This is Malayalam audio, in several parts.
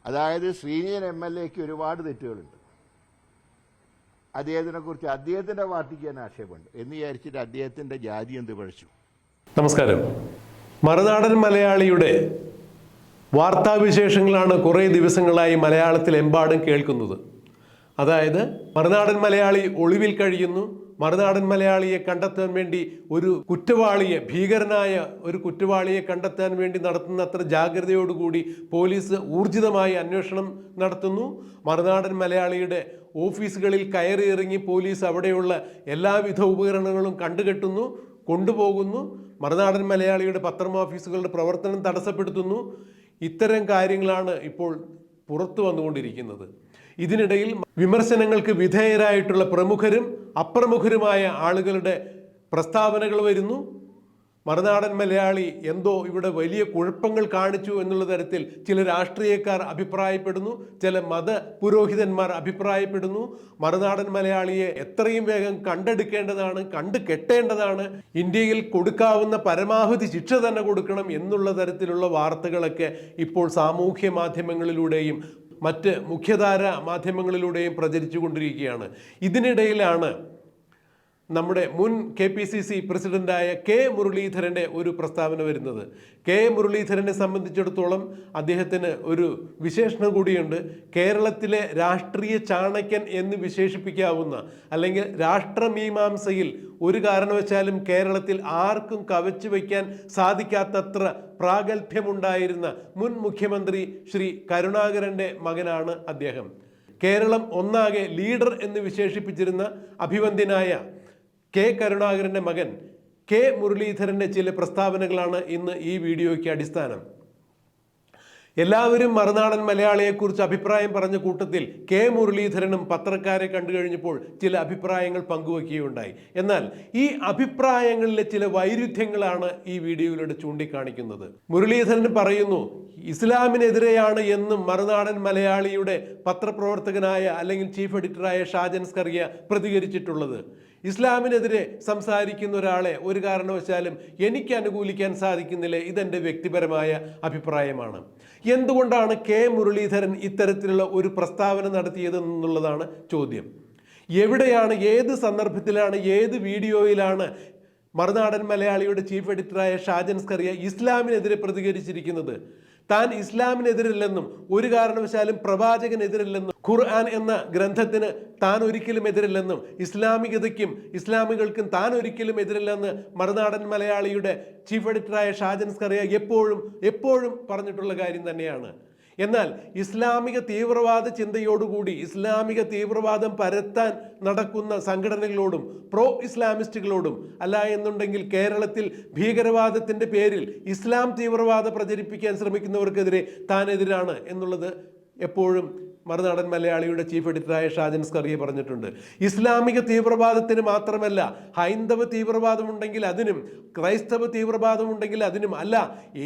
അതായത് ശ്രീനിയൻ MLA-ക്ക് ഒരുപാട് തെറ്റുകളുണ്ട്. അദ്ദേഹത്തിനെക്കുറിച്ച് അദ്ദേഹത്തിൻ്റെ പാർട്ടിക്ക് തന്നെ ആക്ഷേപമുണ്ട് എന്ന് വിചാരിച്ചിട്ട് അദ്ദേഹത്തിൻ്റെ ജാതി എന്ത് പഴിച്ചു. നമസ്കാരം. മറുനാടൻ മലയാളിയുടെ വാർത്താവിശേഷങ്ങളാണ് കുറേ ദിവസങ്ങളായി മലയാളത്തിലെമ്പാടും കേൾക്കുന്നത്. അതായത് മറുനാടൻ മലയാളി ഒളിവിൽ കഴിയുന്നു, മറുനാടൻ മലയാളിയെ കണ്ടെത്താൻ വേണ്ടി ഒരു കുറ്റവാളിയെ, ഭീകരനായ ഒരു കുറ്റവാളിയെ കണ്ടെത്താൻ വേണ്ടി നടത്തുന്ന അത്ര ജാഗ്രതയോടുകൂടി പോലീസ് ഊർജിതമായി അന്വേഷണം നടത്തുന്നു. മറുനാടൻ മലയാളിയുടെ ഓഫീസുകളിൽ കയറിയിറങ്ങി പോലീസ് അവിടെയുള്ള എല്ലാവിധ ഉപകരണങ്ങളും കണ്ടുകെട്ടുന്നു, കൊണ്ടുപോകുന്നു. മറുനാടൻ മലയാളിയുടെ പത്രം ഓഫീസുകളുടെ പ്രവർത്തനം തടസ്സപ്പെടുത്തുന്നു. ഇത്തരം കാര്യങ്ങളാണ് ഇപ്പോൾ പുറത്തു വന്നുകൊണ്ടിരിക്കുന്നത്. ഇതിനിടയിൽ വിമർശനങ്ങൾക്ക് വിധേയരായിട്ടുള്ള പ്രമുഖരും അപ്രമുഖരുമായ ആളുകളുടെ പ്രസ്താവനകൾ വരുന്നു. മറുനാടൻ മലയാളി എന്തോ ഇവിടെ വലിയ കുഴപ്പങ്ങൾ കാണിച്ചു എന്നുള്ള തരത്തിൽ ചില രാഷ്ട്രീയക്കാർ അഭിപ്രായപ്പെടുന്നു, ചില മത പുരോഹിതന്മാർ അഭിപ്രായപ്പെടുന്നു. മറുനാടൻ മലയാളിയെ എത്രയും വേഗം കണ്ടെടുക്കേണ്ടതാണ്, കണ്ടു കെട്ടേണ്ടതാണ്, ഇന്ത്യയിൽ കൊടുക്കാവുന്ന പരമാവധി ശിക്ഷ തന്നെ കൊടുക്കണം എന്നുള്ള തരത്തിലുള്ള വാർത്തകളൊക്കെ ഇപ്പോൾ സാമൂഹ്യ മാധ്യമങ്ങളിലൂടെയും മറ്റ് മുഖ്യധാര മാധ്യമങ്ങളിലൂടെയും പ്രചരിച്ചു കൊണ്ടിരിക്കുകയാണ്. ഇതിനിടയിലാണ് നമ്മുടെ മുൻ KPCC പ്രസിഡന്റായ K. മുരളീധരൻ്റെ ഒരു പ്രസ്താവന വരുന്നത്. K. മുരളീധരനെ സംബന്ധിച്ചിടത്തോളം അദ്ദേഹത്തിന് ഒരു വിശേഷണം കൂടിയുണ്ട്. കേരളത്തിലെ രാഷ്ട്രീയ ചാണക്യൻ എന്ന് വിശേഷിപ്പിക്കാവുന്ന, അല്ലെങ്കിൽ രാഷ്ട്രമീമാംസയിൽ ഒരു കാരണവശാലും കേരളത്തിൽ ആർക്കും കവച്ചു വയ്ക്കാൻ സാധിക്കാത്തത്ര പ്രാഗൽഭ്യമുണ്ടായിരുന്ന മുൻ മുഖ്യമന്ത്രി ശ്രീ കരുണാകരൻ്റെ മകനാണ് അദ്ദേഹം. കേരളം ഒന്നാകെ ലീഡർ എന്ന് വിശേഷിപ്പിച്ചിരുന്ന അഭിവന്ദ്യനായ K. കരുണാകരൻ്റെ മകൻ K. മുരളീധരൻ്റെ ചില പ്രസ്താവനകളാണ് ഇന്ന് ഈ വീഡിയോയ്ക്ക് അടിസ്ഥാനം. എല്ലാവരും മറുനാടൻ മലയാളിയെക്കുറിച്ച് അഭിപ്രായം പറഞ്ഞ കൂട്ടത്തിൽ K. മുരളീധരനും പത്രക്കാരെ കണ്ടു കഴിഞ്ഞപ്പോൾ ചില അഭിപ്രായങ്ങൾ പങ്കുവയ്ക്കുകയുണ്ടായി. എന്നാൽ ഈ അഭിപ്രായങ്ങളിലെ ചില വൈരുദ്ധ്യങ്ങളാണ് ഈ വീഡിയോയിലൂടെ ചൂണ്ടിക്കാണിക്കുന്നത്. മുരളീധരൻ പറയുന്നു, ഇസ്ലാമിനെതിരെയാണ് എന്നും മറുനാടൻ മലയാളിയുടെ പത്രപ്രവർത്തകനായ അല്ലെങ്കിൽ ചീഫ് എഡിറ്ററായ ഷാജൻ സ്കറിയ പ്രതികരിച്ചിട്ടുള്ളത്. ഇസ്ലാമിനെതിരെ സംസാരിക്കുന്ന ഒരാളെ ഒരു കാരണവശാലും എനിക്ക് അനുകൂലിക്കാൻ സാധിക്കുന്നില്ല, ഇതെൻ്റെ വ്യക്തിപരമായ അഭിപ്രായമാണ്. എന്തുകൊണ്ടാണ് K. മുരളീധരൻ ഇത്തരത്തിലുള്ള ഒരു പ്രസ്താവന നടത്തിയത് എന്നുള്ളതാണ് ചോദ്യം. എവിടെയാണ്, ഏത് സന്ദർഭത്തിലാണ്, ഏത് വീഡിയോയിലാണ് മറുനാടൻ മലയാളിയുടെ ചീഫ് എഡിറ്ററായ ഷാജൻ സ്കറിയ ഇസ്ലാമിനെതിരെ പ്രതികരിച്ചിരിക്കുന്നത്? താൻ ഇസ്ലാമിനെതിരല്ലെന്നും ഒരു കാരണവശാലും പ്രവാചകനെതിരല്ലെന്നും ഖുർആൻ എന്ന ഗ്രന്ഥത്തിന് താൻ ഒരിക്കലും എതിരല്ലെന്നും ഇസ്ലാമികതയ്ക്കും ഇസ്ലാമികൾക്കും താൻ ഒരിക്കലും എതിരല്ലെന്ന് മറുനാടൻ മലയാളിയുടെ ചീഫ് എഡിറ്ററായ ഷാജൻ സ്കറിയ എപ്പോഴും പറഞ്ഞിട്ടുള്ള കാര്യം തന്നെയാണ്. എന്നാൽ ഇസ്ലാമിക തീവ്രവാദ ചിന്തയോടുകൂടി ഇസ്ലാമിക തീവ്രവാദം പരത്താൻ നടക്കുന്ന സംഘടനകളോടും പ്രോ ഇസ്ലാമിസ്റ്റുകളോടും, അല്ല എന്നുണ്ടെങ്കിൽ കേരളത്തിൽ ഭീകരവാദത്തിൻ്റെ പേരിൽ ഇസ്ലാം തീവ്രവാദം പ്രചരിപ്പിക്കാൻ ശ്രമിക്കുന്നവർക്കെതിരെ താൻ എതിരാണ് എന്നുള്ളത് എപ്പോഴും മറുനാടൻ മലയാളിയുടെ ചീഫ് എഡിറ്ററായ ഷാജൻ സ്കറിയ പറഞ്ഞിട്ടുണ്ട്. ഇസ്ലാമിക തീവ്രവാദത്തിന് മാത്രമല്ല, ഹൈന്ദവ തീവ്രവാദമുണ്ടെങ്കിൽ അതിനും, ക്രൈസ്തവ തീവ്രവാദമുണ്ടെങ്കിൽ അതിനും, അല്ല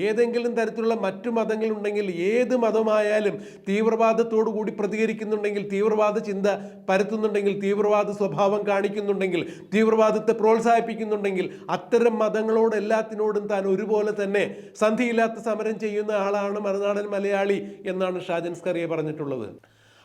ഏതെങ്കിലും തരത്തിലുള്ള മറ്റു മതങ്ങളുണ്ടെങ്കിൽ, ഏത് മതമായാലും തീവ്രവാദത്തോടു കൂടി പ്രതികരിക്കുന്നുണ്ടെങ്കിൽ, തീവ്രവാദ ചിന്ത പരത്തുന്നുണ്ടെങ്കിൽ, തീവ്രവാദ സ്വഭാവം കാണിക്കുന്നുണ്ടെങ്കിൽ, തീവ്രവാദത്തെ പ്രോത്സാഹിപ്പിക്കുന്നുണ്ടെങ്കിൽ, അത്തരം മതങ്ങളോട് എല്ലാത്തിനോടും താൻ ഒരുപോലെ തന്നെ സന്ധിയില്ലാത്ത സമരം ചെയ്യുന്ന ആളാണ് മറുനാടൻ മലയാളി എന്നാണ് ഷാജൻ സ്കറിയ പറഞ്ഞിട്ടുള്ളത്.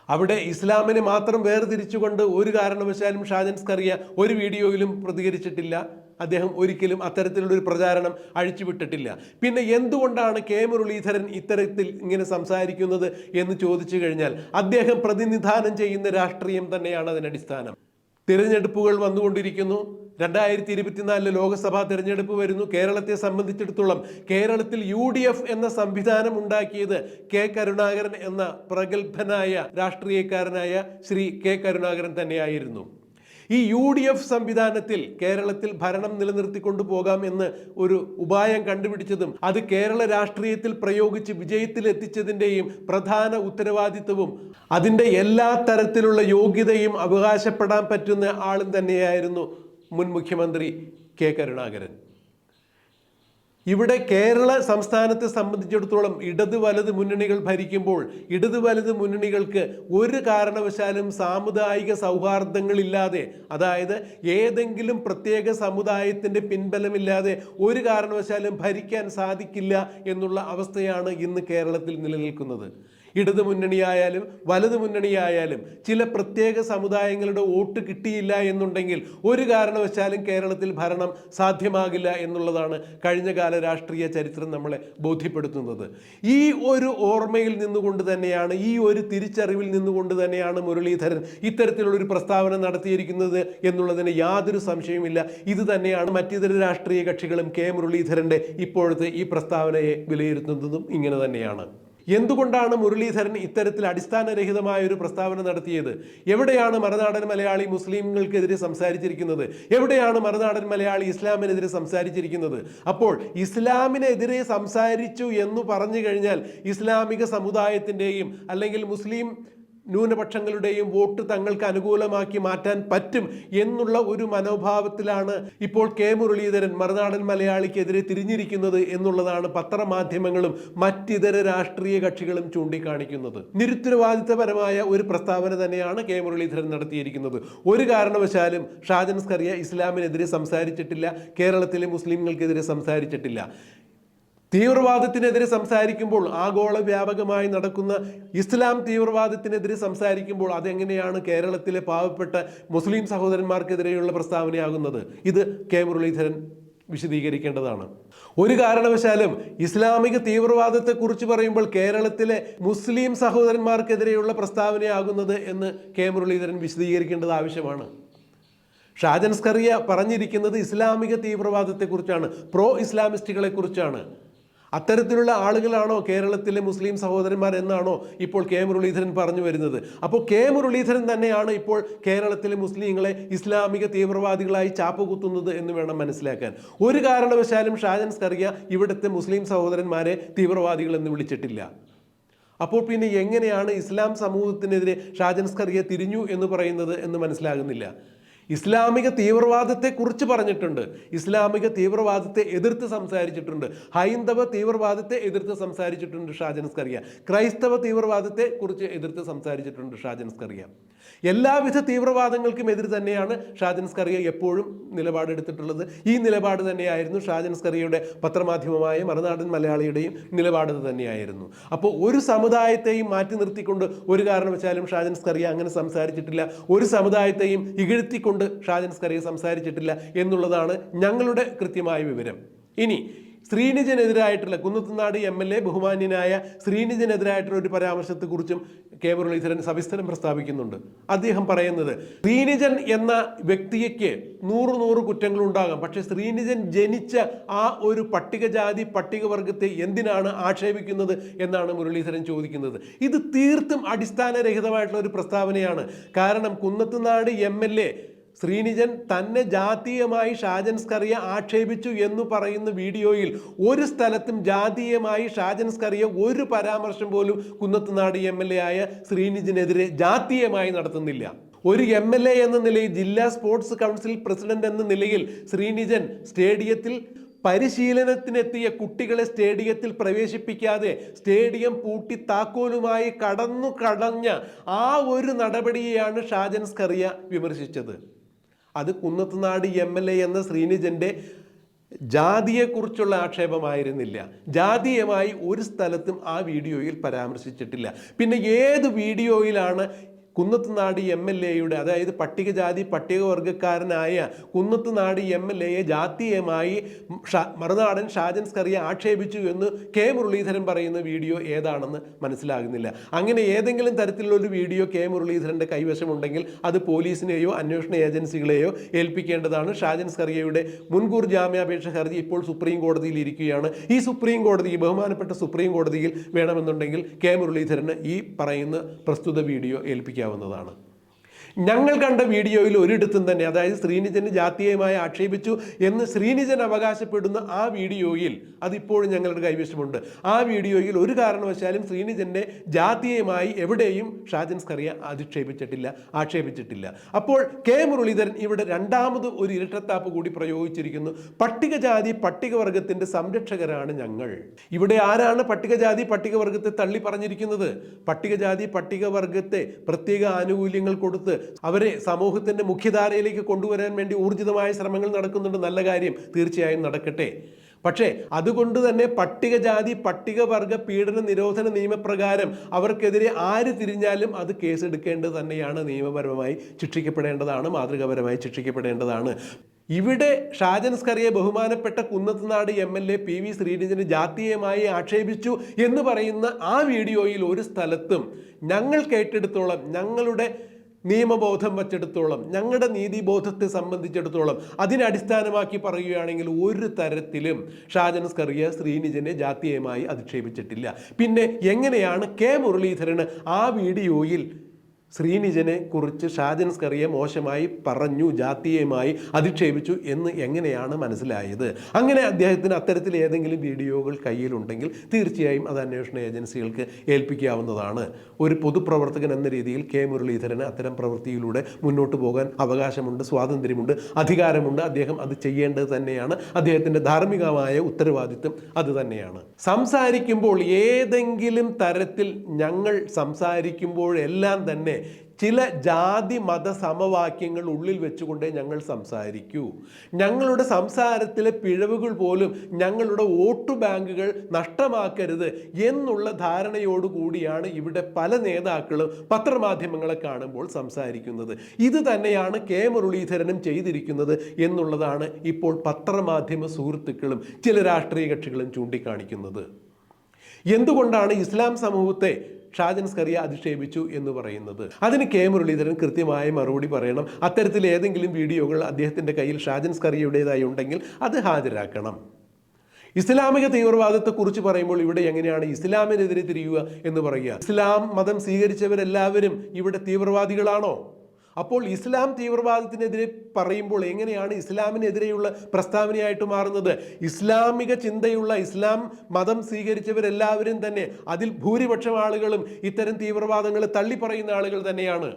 അവിടെ ഇസ്ലാമിനെ മാത്രം വേർതിരിച്ചുകൊണ്ട് ഒരു കാരണവശാലും ഷാജൻ സ്കറിയ ഒരു വീഡിയോയിലും പ്രതികരിച്ചിട്ടില്ല. അദ്ദേഹം ഒരിക്കലും അത്തരത്തിലുള്ളൊരു പ്രചാരണം അഴിച്ചുവിട്ടിട്ടില്ല. പിന്നെ എന്തുകൊണ്ടാണ് K. മുരളീധരൻ ഇത്തരത്തിൽ ഇങ്ങനെ സംസാരിക്കുന്നത് എന്ന് ചോദിച്ചു കഴിഞ്ഞാൽ, അദ്ദേഹം പ്രതിനിധാനം ചെയ്യുന്ന രാഷ്ട്രീയം തന്നെയാണ് അതിനടിസ്ഥാനം. തിരഞ്ഞെടുപ്പുകൾ വന്നുകൊണ്ടിരിക്കുന്നു. 2024 ലോക്സഭാ തിരഞ്ഞെടുപ്പ് വരുന്നു. കേരളത്തെ സംബന്ധിച്ചിടത്തോളം കേരളത്തിൽ UDF എന്ന സംവിധാനം ഉണ്ടാക്കിയത് K. കരുണാകരൻ എന്ന പ്രഗത്ഭനായ രാഷ്ട്രീയക്കാരനായ ശ്രീ K. കരുണാകരൻ തന്നെയായിരുന്നു. ഈ UDF സംവിധാനത്തിൽ കേരളത്തിൽ ഭരണം നിലനിർത്തിക്കൊണ്ടു പോകാം എന്ന് ഒരു ഉപായം കണ്ടുപിടിച്ചതും അത് കേരള രാഷ്ട്രീയത്തിൽ പ്രയോഗിച്ച് വിജയത്തിലെത്തിച്ചതിൻ്റെയും പ്രധാന ഉത്തരവാദിത്വവും അതിൻ്റെ എല്ലാ തരത്തിലുള്ള യോഗ്യതയും അവകാശപ്പെടാൻ പറ്റുന്ന ആളും തന്നെയായിരുന്നു മുൻ മുഖ്യമന്ത്രി K. കരുണാകരൻ. ഇവിടെ കേരള സംസ്ഥാനത്തെ സംബന്ധിച്ചിടത്തോളം ഇടത് വലത് മുന്നണികൾ ഭരിക്കുമ്പോൾ ഇടത് വലത് മുന്നണികൾക്ക് ഒരു കാരണവശാലും സാമുദായിക സൗഹാർദ്ദങ്ങളില്ലാതെ, അതായത് ഏതെങ്കിലും പ്രത്യേക സമുദായത്തിൻ്റെ പിൻബലമില്ലാതെ ഒരു കാരണവശാലും ഭരിക്കാൻ സാധിക്കില്ല എന്നുള്ള അവസ്ഥയാണ് ഇന്ന് കേരളത്തിൽ നിലനിൽക്കുന്നത്. ഇടതു മുന്നണിയായാലും വലതു മുന്നണിയായാലും ചില പ്രത്യേക സമുദായങ്ങളുടെ വോട്ട് കിട്ടിയില്ല എന്നുണ്ടെങ്കിൽ ഒരു കാരണവശാലും കേരളത്തിൽ ഭരണം സാധ്യമാകില്ല എന്നുള്ളതാണ് കഴിഞ്ഞകാല രാഷ്ട്രീയ ചരിത്രം നമ്മളെ ബോധ്യപ്പെടുത്തുന്നത്. ഈ ഒരു ഓർമ്മയിൽ നിന്നുകൊണ്ട് തന്നെയാണ്, ഈ ഒരു തിരിച്ചറിവിൽ നിന്നുകൊണ്ട് തന്നെയാണ് മുരളീധരൻ ഇത്തരത്തിലുള്ളൊരു പ്രസ്താവന നടത്തിയിരിക്കുന്നത് എന്നുള്ളതിന് യാതൊരു സംശയവുമില്ല. ഇത് തന്നെയാണ് മറ്റിതര രാഷ്ട്രീയ കക്ഷികളും കെ മുരളീധരൻ്റെ ഇപ്പോഴത്തെ ഈ പ്രസ്താവനയെ വിലയിരുത്തുന്നതും ഇങ്ങനെ തന്നെയാണ്. എന്തുകൊണ്ടാണ് മുരളീധരൻ ഇത്തരത്തിൽ അടിസ്ഥാനരഹിതമായ ഒരു പ്രസ്താവന നടത്തിയത്? എവിടെയാണ് മറുനാടൻ മലയാളി മുസ്ലിങ്ങൾക്കെതിരെ സംസാരിച്ചിരിക്കുന്നത്? എവിടെയാണ് മറുനാടൻ മലയാളി ഇസ്ലാമിനെതിരെ സംസാരിച്ചിരിക്കുന്നത്? അപ്പോൾ ഇസ്ലാമിനെതിരെ സംസാരിച്ചു എന്ന് പറഞ്ഞു കഴിഞ്ഞാൽ ഇസ്ലാമിക സമുദായത്തിൻ്റെയും അല്ലെങ്കിൽ മുസ്ലിം ന്യൂനപക്ഷങ്ങളുടെയും വോട്ട് തങ്ങൾക്ക് അനുകൂലമാക്കി മാറ്റാൻ പറ്റും എന്നുള്ള ഒരു മനോഭാവത്തിലാണ് ഇപ്പോൾ കെ മുരളീധരൻ മറുനാടൻ മലയാളിക്കെതിരെ തിരിഞ്ഞിരിക്കുന്നത് എന്നുള്ളതാണ് പത്രമാധ്യമങ്ങളും മറ്റിതര രാഷ്ട്രീയ കക്ഷികളും ചൂണ്ടിക്കാണിക്കുന്നത്. നിരുത്തരവാദിത്തപരമായ ഒരു പ്രസ്താവന തന്നെയാണ് കെ മുരളീധരൻ നടത്തിയിരിക്കുന്നത്. ഒരു കാരണവശാലും ഷാജൻ സ്കറിയ ഇസ്ലാമിനെതിരെ സംസാരിച്ചിട്ടില്ല, കേരളത്തിലെ മുസ്ലിങ്ങൾക്കെതിരെ സംസാരിച്ചിട്ടില്ല. തീവ്രവാദത്തിനെതിരെ സംസാരിക്കുമ്പോൾ, ആഗോള വ്യാപകമായി നടക്കുന്ന ഇസ്ലാം തീവ്രവാദത്തിനെതിരെ സംസാരിക്കുമ്പോൾ അതെങ്ങനെയാണ് കേരളത്തിലെ പാവപ്പെട്ട മുസ്ലിം സഹോദരന്മാർക്കെതിരെയുള്ള പ്രസ്താവനയാകുന്നത്? ഇത് കെ മുരളീധരൻ വിശദീകരിക്കേണ്ടതാണ്. ഒരു കാരണവശാലും ഇസ്ലാമിക തീവ്രവാദത്തെക്കുറിച്ച് പറയുമ്പോൾ കേരളത്തിലെ മുസ്ലിം സഹോദരന്മാർക്കെതിരെയുള്ള പ്രസ്താവനയാകുന്നത് എന്ന് കെ മുരളീധരൻ വിശദീകരിക്കേണ്ടത് ആവശ്യമാണ്. ഷാജൻ സ്കറിയ പറഞ്ഞിരിക്കുന്നത് ഇസ്ലാമിക തീവ്രവാദത്തെക്കുറിച്ചാണ്, പ്രോ ഇസ്ലാമിസ്റ്റുകളെ കുറിച്ചാണ്. അത്തരത്തിലുള്ള ആളുകളാണോ കേരളത്തിലെ മുസ്ലിം സഹോദരന്മാർ എന്നാണോ ഇപ്പോൾ കെ മുരളീധരൻ പറഞ്ഞു വരുന്നത്? അപ്പോൾ കെ മുരളീധരൻ തന്നെയാണ് ഇപ്പോൾ കേരളത്തിലെ മുസ്ലിങ്ങളെ ഇസ്ലാമിക തീവ്രവാദികളായി ചാപ്പുകുത്തുന്നത് എന്ന് വേണം മനസ്സിലാക്കാൻ. ഒരു കാരണവശാലും ഷാജൻ സ്കറിയ ഇവിടുത്തെ മുസ്ലിം സഹോദരന്മാരെ തീവ്രവാദികൾ എന്ന് വിളിച്ചിട്ടില്ല. അപ്പോൾ പിന്നെ എങ്ങനെയാണ് ഇസ്ലാം സമൂഹത്തിനെതിരെ ഷാജൻ സ്കറിയ തിരിഞ്ഞു എന്ന് പറയുന്നത് എന്ന് മനസ്സിലാകുന്നില്ല. ഇസ്ലാമിക തീവ്രവാദത്തെക്കുറിച്ച് പറഞ്ഞിട്ടുണ്ട്, ഇസ്ലാമിക തീവ്രവാദത്തെ എതിർത്ത് സംസാരിച്ചിട്ടുണ്ട്, ഹൈന്ദവ തീവ്രവാദത്തെ എതിർത്ത് സംസാരിച്ചിട്ടുണ്ട് ഷാജൻ സ്കറിയ, ക്രൈസ്തവ തീവ്രവാദത്തെ കുറിച്ച് എതിർത്ത് സംസാരിച്ചിട്ടുണ്ട് ഷാജൻ സ്കറിയ. എല്ലാവിധ തീവ്രവാദങ്ങൾക്കും എതിർ തന്നെയാണ് ഷാജൻ സ്കറിയ എപ്പോഴും നിലപാടെടുത്തിട്ടുള്ളത്. ഈ നിലപാട് തന്നെയായിരുന്നു ഷാജൻ സ്കറിയയുടെ പത്രമാധ്യമമായ മറുനാടൻ മലയാളിയുടെയും നിലപാട് തന്നെയായിരുന്നു. അപ്പോൾ ഒരു സമുദായത്തെയും മാറ്റി നിർത്തിക്കൊണ്ട് ഒരു കാരണവശാലും ഷാജൻ സ്കറിയ അങ്ങനെ സംസാരിച്ചിട്ടില്ല. ഒരു സമുദായത്തെയും ഇകഴ്ത്തിക്കൊണ്ട് ഷാജൻ സ്കറിയ സംസാരിച്ചിട്ടില്ല എന്നുള്ളതാണ് ഞങ്ങളുടെ കൃത്യമായ വിവരം. ഇനി ശ്രീനിജനെതിരായിട്ടുള്ള കുന്നത്തുനാട് MLA ബഹുമാന്യനായ ശ്രീനിജനെതിരായിട്ടുള്ള ഒരു പരാമർശത്തെക്കുറിച്ചും കെ മുരളീധരൻ സവിസ്തരം പ്രസ്താവിക്കുന്നുണ്ട്. അദ്ദേഹം പറയുന്നത് ശ്രീനിജൻ എന്ന വ്യക്തിക്ക് 100 കുറ്റങ്ങൾ ഉണ്ടാകാം, പക്ഷെ ശ്രീനിജൻ ജനിച്ച ആ ഒരു പട്ടികജാതി പട്ടികവർഗത്തെ എന്തിനാണ് ആക്ഷേപിക്കുന്നത് എന്നാണ് മുരളീധരൻ ചോദിക്കുന്നത്. ഇത് തീർത്തും അടിസ്ഥാനരഹിതമായിട്ടുള്ള ഒരു പ്രസ്താവനയാണ്. കാരണം കുന്നത്തുനാട് MLA ശ്രീനിജൻ തന്നെ ജാതീയമായി ഷാജൻ സ്കറിയ ആക്ഷേപിച്ചു എന്ന് പറയുന്ന വീഡിയോയിൽ ഒരു സ്ഥലത്തും ജാതീയമായി ഷാജൻ സ്കറിയ ഒരു പരാമർശം പോലും കുന്നത്തുനാട് MLA ആയ ശ്രീനിജനെതിരെ ജാതീയമായി നടത്തുന്നില്ല. ഒരു MLA എന്ന നിലയിൽ, ജില്ലാ സ്പോർട്സ് കൗൺസിൽ പ്രസിഡന്റ് എന്ന നിലയിൽ ശ്രീനിജൻ സ്റ്റേഡിയത്തിൽ പരിശീലനത്തിനെത്തിയ കുട്ടികളെ സ്റ്റേഡിയത്തിൽ പ്രവേശിപ്പിക്കാതെ സ്റ്റേഡിയം പൂട്ടി താക്കോലുമായി കടഞ്ഞ ആ ഒരു നടപടിയെയാണ് ഷാജൻ സ്കറിയ വിമർശിച്ചത്. അത് കുന്നത്തുനാട് MLA എന്ന ശ്രീനിജന്റെ ജാതിയെക്കുറിച്ചുള്ള ആക്ഷേപമായിരുന്നില്ല. ജാതീയമായി ഒരു സ്ഥലത്തും ആ വീഡിയോയിൽ പരാമർശിച്ചിട്ടില്ല. പിന്നെ ഏത് വീഡിയോയിലാണ് കുന്നത്തുനാട് MLAയുടെ, അതായത് പട്ടികജാതി പട്ടികവർഗക്കാരനായ കുന്നത്തുനാട് MLAയെ ജാതീയമായി മറുനാടൻ ഷാജൻ സ്കറിയ ആക്ഷേപിച്ചു എന്ന് കെ മുരളീധരൻ പറയുന്ന വീഡിയോ ഏതാണെന്ന് മനസ്സിലാകുന്നില്ല. അങ്ങനെ ഏതെങ്കിലും തരത്തിലുള്ള ഒരു വീഡിയോ കെ മുരളീധരൻ്റെ കൈവശമുണ്ടെങ്കിൽ അത് പോലീസിനെയോ അന്വേഷണ ഏജൻസികളെയോ ഏൽപ്പിക്കേണ്ടതാണ്. ഷാജൻ സ്കറിയയുടെ മുൻകൂർ ജാമ്യാപേക്ഷ ഹർജി ഇപ്പോൾ സുപ്രീം കോടതിയിൽ ഇരിക്കുകയാണ്. ഈ സുപ്രീം കോടതി, ബഹുമാനപ്പെട്ട സുപ്രീം കോടതിയിൽ വേണമെന്നുണ്ടെങ്കിൽ കെ മുരളീധരന് ഈ പറയുന്ന പ്രസ്തുത വീഡിയോ ഏൽപ്പിക്കാം. ഞങ്ങൾ കണ്ട വീഡിയോയിൽ ഒരിടത്തും തന്നെ, അതായത് ശ്രീനിജന് ജാതീയമായി ആക്ഷേപിച്ചു എന്ന് ശ്രീനിജൻ അവകാശപ്പെടുന്ന ആ വീഡിയോയിൽ, അതിപ്പോഴും ഞങ്ങളുടെ കൈവശമുണ്ട്, ആ വീഡിയോയിൽ ഒരു കാരണവശാലും ശ്രീനിജനെ ജാതീയമായി എവിടെയും ഷാജൻ സ്കറിയ ആക്ഷേപിച്ചിട്ടില്ല. അപ്പോൾ കെ മുരളീധരൻ ഇവിടെ രണ്ടാമത് ഒരു ഇരട്ടത്താപ്പ് കൂടി പ്രയോഗിച്ചിരിക്കുന്നു. പട്ടികജാതി പട്ടികവർഗത്തിന്റെ സംരക്ഷകരാണ് ഞങ്ങൾ. ഇവിടെ ആരാണ് പട്ടികജാതി പട്ടികവർഗത്തെ തള്ളി പറഞ്ഞിരിക്കുന്നത്? പട്ടികജാതി പട്ടികവർഗത്തെ പ്രത്യേക ആനുകൂല്യങ്ങൾ കൊടുത്ത് അവരെ സമൂഹത്തിന്റെ മുഖ്യധാരയിലേക്ക് കൊണ്ടുവരാൻ വേണ്ടി ഊർജിതമായ ശ്രമങ്ങൾ നടക്കുന്നുണ്ട്. നല്ല കാര്യം, തീർച്ചയായും നടക്കട്ടെ. പക്ഷേ അതുകൊണ്ട് തന്നെ പട്ടികജാതി പട്ടികവർഗ പീഡന നിരോധന നിയമപ്രകാരം അവർക്കെതിരെ ആര് തിരിഞ്ഞാലും അത് കേസെടുക്കേണ്ടത് തന്നെയാണ്. നിയമപരമായി ശിക്ഷിക്കപ്പെടേണ്ടതാണ്, മാതൃകാപരമായി ശിക്ഷിക്കപ്പെടേണ്ടതാണ്. ഇവിടെ ഷാജൻ സ്കറിയെ ബഹുമാനപ്പെട്ട കുന്നത്തുനാട് MLA PV ശ്രീനിജന് ജാതീയമായി ആക്ഷേപിച്ചു എന്ന് പറയുന്ന ആ വീഡിയോയിൽ ഒരു സ്ഥലത്തും ഞങ്ങൾ കേട്ടെടുത്തോളം, ഞങ്ങളുടെ നിയമബോധം വച്ചെടുത്തോളം, ഞങ്ങളുടെ നീതിബോധത്തെ സംബന്ധിച്ചിടത്തോളം അതിനെ അടിസ്ഥാനമാക്കി പറയുകയാണെങ്കിൽ ഒരു തരത്തിലും ഷാജൻ സ്കറിയ ശ്രീനിജനെ ജാതീയമായി അധിക്ഷേപിച്ചിട്ടില്ല. പിന്നെ എങ്ങനെയാണ് കെ മുരളീധരന് ആ വീഡിയോയിൽ ശ്രീനിജനെ കുറിച്ച് ഷാജൻ സ്കറിയെ മോശമായി പറഞ്ഞു, ജാതീയമായി അധിക്ഷേപിച്ചു എന്ന് എങ്ങനെയാണ് മനസ്സിലായത്? അങ്ങനെ അദ്ദേഹത്തിന് അത്തരത്തിൽ ഏതെങ്കിലും വീഡിയോകൾ കയ്യിലുണ്ടെങ്കിൽ തീർച്ചയായും അത് അന്വേഷണ ഏജൻസികൾക്ക് ഏൽപ്പിക്കാവുന്നതാണ്. ഒരു പൊതുപ്രവർത്തകൻ എന്ന രീതിയിൽ കെ മുരളീധരന് അത്തരം പ്രവൃത്തിയിലൂടെ മുന്നോട്ട് പോകാൻ അവകാശമുണ്ട്, സ്വാതന്ത്ര്യമുണ്ട്, അധികാരമുണ്ട്. അദ്ദേഹം അത് ചെയ്യേണ്ടത് തന്നെയാണ്. അദ്ദേഹത്തിൻ്റെ ധാർമ്മികമായ ഉത്തരവാദിത്വം അത് തന്നെയാണ്. സംസാരിക്കുമ്പോൾ ഏതെങ്കിലും തരത്തിൽ ഞങ്ങൾ സംസാരിക്കുമ്പോഴെല്ലാം തന്നെ ചില ജാതി മത സമവാക്യങ്ങൾ ഉള്ളിൽ വെച്ചുകൊണ്ടേ ഞങ്ങൾ സംസാരിക്കൂ. ഞങ്ങളുടെ സംസാരത്തിലെ പിഴവുകൾ പോലും ഞങ്ങളുടെ വോട്ട് ബാങ്കുകൾ നഷ്ടമാക്കരുത് എന്നുള്ള ധാരണയോടുകൂടിയാണ് ഇവിടെ പല നേതാക്കളും പത്രമാധ്യമങ്ങളെ കാണുമ്പോൾ സംസാരിക്കുന്നത്. ഇത് തന്നെയാണ് കെ മുരളീധരനും ചെയ്തിരിക്കുന്നത് എന്നുള്ളതാണ് ഇപ്പോൾ പത്രമാധ്യമ സുഹൃത്തുക്കളും ചില രാഷ്ട്രീയ കക്ഷികളും ചൂണ്ടിക്കാണിക്കുന്നത്. എന്തുകൊണ്ടാണ് ഇസ്ലാം സമൂഹത്തെ ഷാജൻ സ്കറിയ അധിക്ഷേപിച്ചു എന്ന് പറയുന്നത്? അതിന് കെ മുരളീധരൻ കൃത്യമായ മറുപടി പറയണം. അത്തരത്തിൽ ഏതെങ്കിലും വീഡിയോകൾ അദ്ദേഹത്തിൻ്റെ കയ്യിൽ ഷാജൻ സ്കറിയുടേതായി ഉണ്ടെങ്കിൽ അത് ഹാജരാക്കണം. ഇസ്ലാമിക തീവ്രവാദത്തെക്കുറിച്ച് പറയുമ്പോൾ ഇവിടെ എങ്ങനെയാണ് ഇസ്ലാമിനെതിരെ തിരിയുക എന്ന് പറയുക? ഇസ്ലാം മതം സ്വീകരിച്ചവരെല്ലാവരും ഇവിടെ തീവ്രവാദികളാണോ? അപ്പോൾ ഇസ്ലാം തീവ്രവാദത്തിനെതിരെ പറയുമ്പോൾ എങ്ങനെയാണ് ഇസ്ലാമിനെതിരെയുള്ള പ്രസ്താവനയായിട്ട് മാറുന്നത്? ഇസ്ലാമിക ചിന്തയുള്ള ഇസ്ലാം മതം സ്വീകരിച്ചവരെല്ലാവരും തന്നെ, അതിൽ ഭൂരിപക്ഷം ആളുകളും ഇത്തരം തീവ്രവാദങ്ങളെ തള്ളിപ്പറയുന്ന ആളുകൾ തന്നെയാണ്.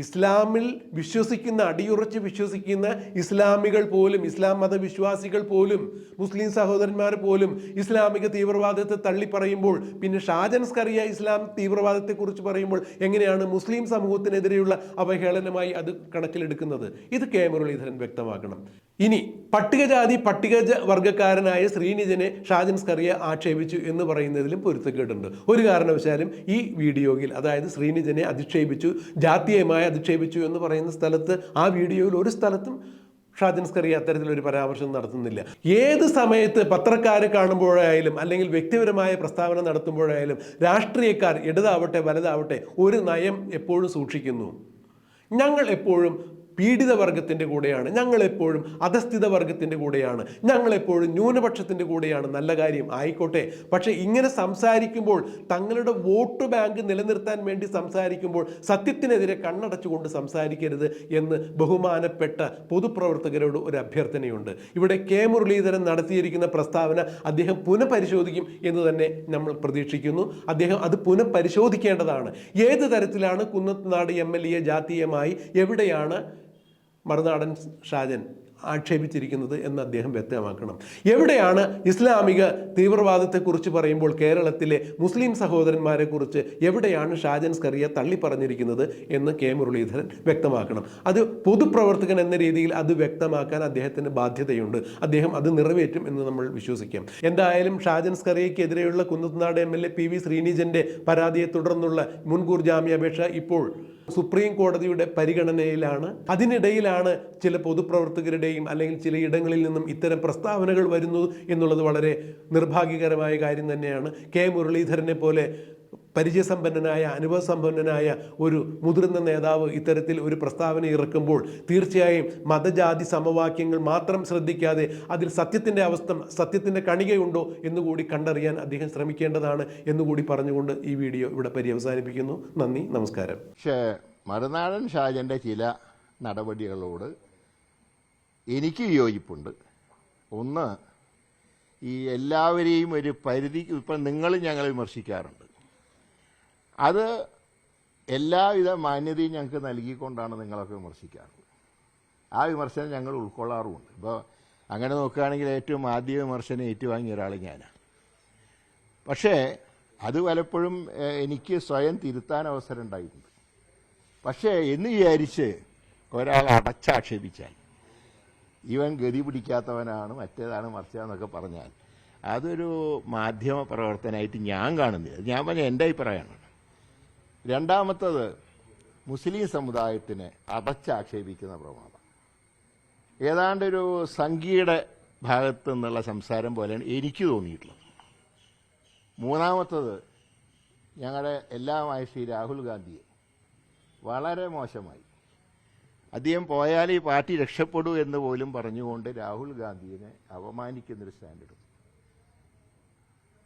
ഇസ്ലാമിൽ വിശ്വസിക്കുന്ന, അടിയുറച്ച് വിശ്വസിക്കുന്ന ഇസ്ലാമികൾ പോലും, ഇസ്ലാം മതവിശ്വാസികൾ പോലും, മുസ്ലിം സഹോദരന്മാർ പോലും ഇസ്ലാമിക തീവ്രവാദത്തെ തള്ളിപ്പറയുമ്പോൾ പിന്നെ ഷാജൻ സ്കറിയ ഇസ്ലാം തീവ്രവാദത്തെക്കുറിച്ച് പറയുമ്പോൾ എങ്ങനെയാണ് മുസ്ലിം സമൂഹത്തിനെതിരെയുള്ള അവഹേളനമായി അത് കണക്കിലെടുക്കുന്നത്? ഇത് കെ മുരളീധരൻ വ്യക്തമാക്കണം. ഇനി പട്ടികജാതി വർഗക്കാരനായ ശ്രീനിജനെ ഷാജൻ സ്കറിയ ആക്ഷേപിച്ചു എന്ന് പറയുന്നതിലും പൊരുത്തക്കേടുണ്ട്. ഒരു കാരണവശാലും ഈ വീഡിയോയിൽ, അതായത് ശ്രീനിജനെ അധിക്ഷേപിച്ചു, ജാതീയമായി അധിക്ഷേപിച്ചു എന്ന് പറയുന്ന സ്ഥലത്ത്, ആ വീഡിയോയിൽ ഒരു സ്ഥലത്തും ഷാജൻ സ്കറിയ അത്തരത്തിലൊരു പരാമർശം നടത്തുന്നില്ല. ഏത് സമയത്ത് പത്രക്കാരെ കാണുമ്പോഴായാലും അല്ലെങ്കിൽ വ്യക്തിപരമായ പ്രസ്താവന നടത്തുമ്പോഴായാലും രാഷ്ട്രീയക്കാർ, ഇടതാവട്ടെ വലതാവട്ടെ, ഒരു നയം എപ്പോഴും സൂക്ഷിക്കുന്നു. ഞങ്ങൾ എപ്പോഴും പീഡിത വർഗത്തിൻ്റെ കൂടെയാണ്, ഞങ്ങളെപ്പോഴും അധസ്ഥിത വർഗത്തിൻ്റെ കൂടെയാണ്, ഞങ്ങളെപ്പോഴും ന്യൂനപക്ഷത്തിൻ്റെ കൂടെയാണ്. നല്ല കാര്യം ആയിക്കോട്ടെ. പക്ഷേ ഇങ്ങനെ സംസാരിക്കുമ്പോൾ, തങ്ങളുടെ വോട്ട് ബാങ്ക് നിലനിർത്താൻ വേണ്ടി സംസാരിക്കുമ്പോൾ സത്യത്തിനെതിരെ കണ്ണടച്ചുകൊണ്ട് സംസാരിക്കരുത് എന്ന് ബഹുമാനപ്പെട്ട പൊതുപ്രവർത്തകരോട് ഒരു അഭ്യർത്ഥനയുണ്ട്. ഇവിടെ കെ മുരളീധരൻ നടത്തിയിരിക്കുന്ന പ്രസ്താവന അദ്ദേഹം പുനഃപരിശോധിക്കും എന്ന് തന്നെ നമ്മൾ പ്രതീക്ഷിക്കുന്നു. അദ്ദേഹം അത് പുനഃപരിശോധിക്കേണ്ടതാണ്. ഏത് തരത്തിലാണ് കുന്നത്തുനാട് MLA ജാതീയമായി, എവിടെയാണ് മറുനാടൻ ഷാജൻ ആക്ഷേപിച്ചിരിക്കുന്നത് എന്ന് അദ്ദേഹം വ്യക്തമാക്കണം. എവിടെയാണ് ഇസ്ലാമിക തീവ്രവാദത്തെക്കുറിച്ച് പറയുമ്പോൾ കേരളത്തിലെ മുസ്ലിം സഹോദരന്മാരെ കുറിച്ച് എവിടെയാണ് ഷാജൻ സ്കറിയ തള്ളിപ്പറഞ്ഞിരിക്കുന്നത് എന്ന് കെ മുരളീധരൻ വ്യക്തമാക്കണം. അത് പൊതുപ്രവർത്തകൻ എന്ന രീതിയിൽ അത് വ്യക്തമാക്കാൻ അദ്ദേഹത്തിന് ബാധ്യതയുണ്ട്. അദ്ദേഹം അത് നിറവേറ്റും എന്ന് നമ്മൾ വിശ്വസിക്കാം. എന്തായാലും ഷാജൻ സ്കറിയക്കെതിരെയുള്ള കുന്നത്തുനാട് MLA PV ശ്രീനിജന്റെ പരാതിയെ തുടർന്നുള്ള മുൻകൂർ ജാമ്യാപേക്ഷ ഇപ്പോൾ സുപ്രീം കോടതിയുടെ പരിഗണനയിലാണ്. അതിനിടയിലാണ് ചില പൊതുപ്രവർത്തകരുടെയും അല്ലെങ്കിൽ ചിലയിടങ്ങളിൽ നിന്നും ഇത്തരം പ്രസ്താവനകൾ വരുന്നു എന്നുള്ളത് വളരെ നിർഭാഗ്യകരമായ കാര്യം തന്നെയാണ്. കെ മുരളീധരനെ പോലെ പരിചയസമ്പന്നനായ, അനുഭവസമ്പന്നനായ ഒരു മുതിർന്ന നേതാവ് ഇത്തരത്തിൽ ഒരു പ്രസ്താവന ഇറക്കുമ്പോൾ തീർച്ചയായും മതജാതി സമവാക്യങ്ങൾ മാത്രം ശ്രദ്ധിക്കാതെ അതിൽ സത്യത്തിൻ്റെ കണികയുണ്ടോ എന്നുകൂടി കണ്ടറിയാൻ അദ്ദേഹം ശ്രമിക്കേണ്ടതാണ് എന്നുകൂടി പറഞ്ഞുകൊണ്ട് ഈ വീഡിയോ ഇവിടെ പര്യവസാനിപ്പിക്കുന്നു. നന്ദി, നമസ്കാരം. പക്ഷേ മറുനാടൻ ഷാജൻ്റെ ചില നടപടികളോട് എനിക്ക് യോജിപ്പുണ്ട്. ഒന്ന്, ഈ എല്ലാവരെയും ഒരു പരിധി, ഇപ്പം നിങ്ങളും ഞങ്ങൾ വിമർശിക്കാറുണ്ട്, അത് എല്ലാവിധ മാന്യതയും ഞങ്ങൾക്ക് നൽകിക്കൊണ്ടാണ് നിങ്ങളൊക്കെ വിമർശിക്കാറുള്ളത്. ആ വിമർശനം ഞങ്ങൾ ഉൾക്കൊള്ളാറുമുണ്ട്. ഇപ്പോൾ അങ്ങനെ നോക്കുകയാണെങ്കിൽ ഏറ്റവും ആദ്യ വിമർശനം ഏറ്റുവാങ്ങിയ ഒരാൾ ഞാനാണ്. പക്ഷേ അത് പലപ്പോഴും എനിക്ക് സ്വയം തിരുത്താൻ അവസരം ഉണ്ടായിട്ടുണ്ട്. പക്ഷേ എന്ന് വിചാരിച്ച് ഒരാൾ അടച്ചാക്ഷേപിച്ചാൽ, ഇവൻ ഗതി പിടിക്കാത്തവനാണ്, മറ്റേതാണ് മറിച്ചാന്നൊക്കെ പറഞ്ഞാൽ അതൊരു മാധ്യമ പ്രവർത്തനമായിട്ട് ഞാൻ കാണുന്നില്ല. ഞാൻ പറഞ്ഞ എൻ്റെ അഭിപ്രായമാണ്. രണ്ടാമത്തത്, മുസ്ലിം സമുദായത്തിനെ അടച്ചാക്ഷേപിക്കുന്ന പ്രവണത ഏതാണ്ടൊരു സംഘിയുടെ ഭാഗത്തു നിന്നുള്ള സംസാരം പോലെയാണ് എനിക്ക് തോന്നിയിട്ടുള്ളത്. മൂന്നാമത്തത്, ഞങ്ങളുടെ എല്ലാമായ ശ്രീ രാഹുൽ ഗാന്ധിയെ വളരെ മോശമായി, അദ്ദേഹം പോയാൽ ഈ പാർട്ടി രക്ഷപ്പെടൂ എന്ന് പോലും പറഞ്ഞുകൊണ്ട് രാഹുൽ ഗാന്ധിയെ അപമാനിക്കുന്നൊരു സ്റ്റാൻഡെടുത്തു.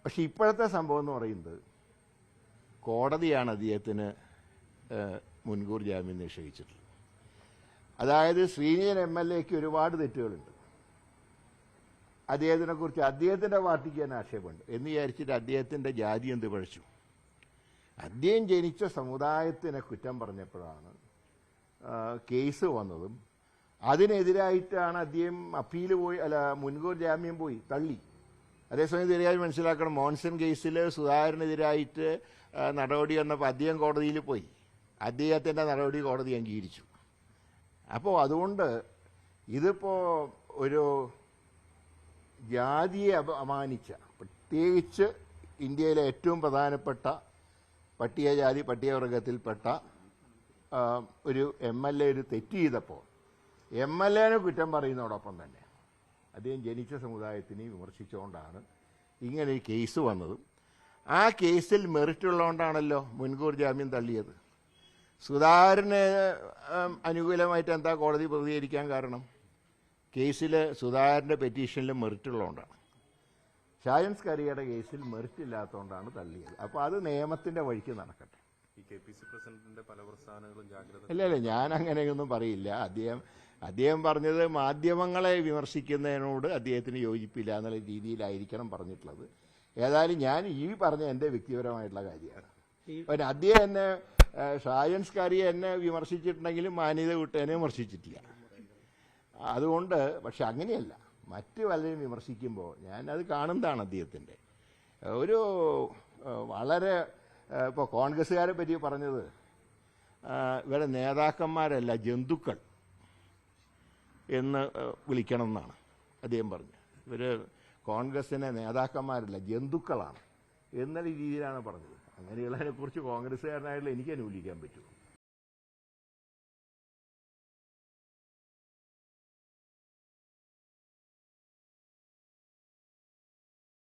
പക്ഷെ ഇപ്പോഴത്തെ സംഭവം എന്ന് പറയുന്നത് കോടതിയാണ് അദ്ദേഹത്തിന് മുൻകൂർ ജാമ്യം നിഷേധിച്ചിട്ടുള്ളത്. അതായത് ശ്രീനിയൻ MLAക്ക് ഒരുപാട് തെറ്റുകളുണ്ട്, അദ്ദേഹത്തിനെക്കുറിച്ച് അദ്ദേഹത്തിൻ്റെ പാർട്ടിക്ക് തന്നെ ആക്ഷേപമുണ്ട് എന്ന് വിചാരിച്ചിട്ട് അദ്ദേഹത്തിൻ്റെ ജാതി എന്ത് പഴിച്ചു. അദ്ദേഹം ജനിച്ച സമുദായത്തിനെ കുറ്റം പറഞ്ഞപ്പോഴാണ് കേസ് വന്നതും അതിനെതിരായിട്ടാണ് അദ്ദേഹം അപ്പീൽ പോയി, മുൻകൂർ ജാമ്യം പോയി തള്ളി. അതേസമയം ശരിയായി മനസ്സിലാക്കണം, മോൺസൺ കേസിൽ സുധാകരനെതിരായിട്ട് നടപടി വന്നപ്പോൾ അദ്ദേഹം കോടതിയിൽ പോയി, അദ്ദേഹത്തിൻ്റെ നടപടി കോടതി അംഗീകരിച്ചു. അപ്പോൾ അതുകൊണ്ട് ഇതിപ്പോൾ ഒരു ജാതിയെ അപമാനിച്ച, പ്രത്യേകിച്ച് ഇന്ത്യയിലെ ഏറ്റവും പ്രധാനപ്പെട്ട പട്ടികജാതി പട്ടികവർഗത്തിൽപ്പെട്ട ഒരു MLA ഒരു തെറ്റ് ചെയ്തപ്പോൾ MLAനെ കുറ്റം പറയുന്നതോടൊപ്പം തന്നെ അദ്ദേഹം ജനിച്ച സമുദായത്തിനെ വിമർശിച്ചുകൊണ്ടാണ് ഇങ്ങനൊരു കേസ് വന്നതും ആ കേസിൽ മെറിറ്റ് ഉള്ളതുകൊണ്ടാണല്ലോ മുൻകൂർ ജാമ്യം തള്ളിയത്. സുധാകരന് അനുകൂലമായിട്ട് എന്താ കോടതി പ്രതികരിക്കാൻ കാരണം? കേസിൽ സുധാകരൻ്റെ പെറ്റീഷനിൽ മെറിറ്റ് ഉള്ളതുകൊണ്ടാണ്. ഷാജൻ സ്കറിയയുടെ കേസിൽ മെറിറ്റ് ഇല്ലാത്തതുകൊണ്ടാണ് തള്ളിയത്. അപ്പോൾ അത് നിയമത്തിൻ്റെ വഴിക്ക് നടക്കട്ടെ. ഇല്ല, ഞാൻ അങ്ങനെയൊന്നും പറയില്ല. അദ്ദേഹം പറഞ്ഞത് മാധ്യമങ്ങളെ വിമർശിക്കുന്നതിനോട് അദ്ദേഹത്തിന് യോജിപ്പില്ല എന്നുള്ള രീതിയിലായിരിക്കണം പറഞ്ഞിട്ടുള്ളത്. ഏതായാലും ഞാൻ ഈ പറഞ്ഞ എൻ്റെ വ്യക്തിപരമായിട്ടുള്ള കാര്യമാണ്. പിന്നെ അദ്ദേഹം എന്നെ ഷാജൻ സ്കറിയ എന്നെ വിമർശിച്ചിട്ടുണ്ടെങ്കിലും മാന്യത വിട്ടേനെ വിമർശിച്ചിട്ടില്ല. അതുകൊണ്ട് പക്ഷെ അങ്ങനെയല്ല, മറ്റ് പലരും വിമർശിക്കുമ്പോൾ ഞാനത് കാണുന്നതാണ്. അദ്ദേഹത്തിൻ്റെ ഒരു വളരെ ഇപ്പോൾ കോൺഗ്രസ്സുകാരെ പറ്റി പറഞ്ഞത് ഇവരുടെ നേതാക്കന്മാരല്ല ജന്തുക്കൾ എന്ന് വിളിക്കണം എന്നാണ് അദ്ദേഹം പറഞ്ഞത്. ഇവർ കോൺഗ്രസിനെ നേതാക്കന്മാരല്ല ജന്തുക്കളാണ് എന്നുള്ള രീതിയിലാണ് പറഞ്ഞത്. അങ്ങനെയുള്ളതിനെക്കുറിച്ച് കോൺഗ്രസ്സുകാരനായിട്ടുള്ള എനിക്ക് അനുകൂലിക്കാൻ പറ്റുമോ?